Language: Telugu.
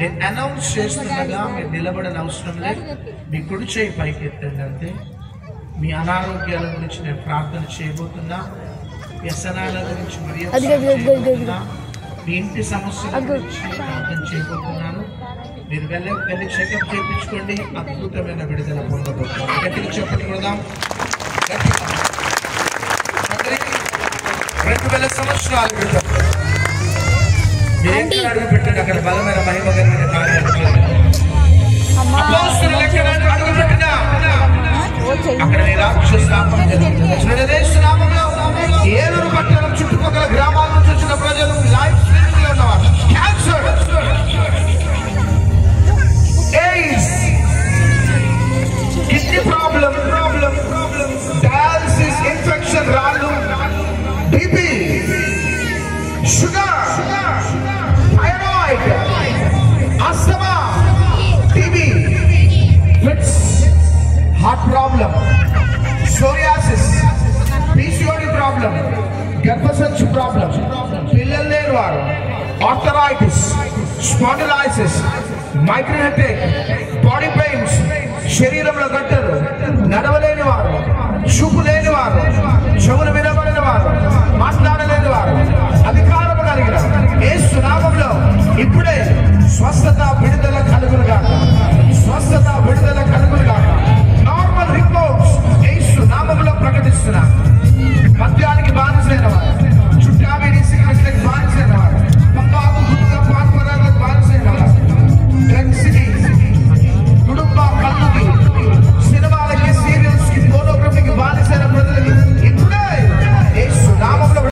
నేను అనౌన్స్ చేస్తుండగా మీరు నిలబడని అవసరం లేదు. మీ కుడి చేయి పైకి ఎత్తండి అంతే. మీ అనారోగ్యాల గురించి నేను ప్రార్థన చేయబోతున్నా. వ్యసనాల గురించి మరియు మీ ఇంటి సమస్యల గురించి ప్రార్థన చేయబోతున్నాను. మీరు వెళ్ళి చెకప్ చేయించుకోండి. అద్భుతమైన విడుదల పొందబోతున్నారు. గట్టిగా చెప్పండి కొడదాం. 2000 సంవత్సరాల క్రితం అడుగు పెట్టండి. అక్కడ బలమైన మహిమకరమైన కార్యాలు అడుగు పెట్టినా అక్కడ నీ రాక్షస స్థాపన జరుగుతుంది. ఏలూరు పట్టణం చుట్టుపక్కల గ్రామాల నుంచి వచ్చిన ప్రజలు లైఫ్ స్ట్రీమింగ్ లో ఉన్నవారు. Cancer, AIDS, kidney problem, dialysis, infection, రాళ్ళు, BP, sugar, thyroid, asthma, TB, fits, heart problem, psoriasis, PCOD problem, గర్భసంచి ప్రాబ్లం, పిల్లలు లేని వారు, arthritis, spondylosis, migraine headache, body pains, శరీరంలో గట్టలు, నడవలేని వారు, చూపు లేని వారు, చెవులు విన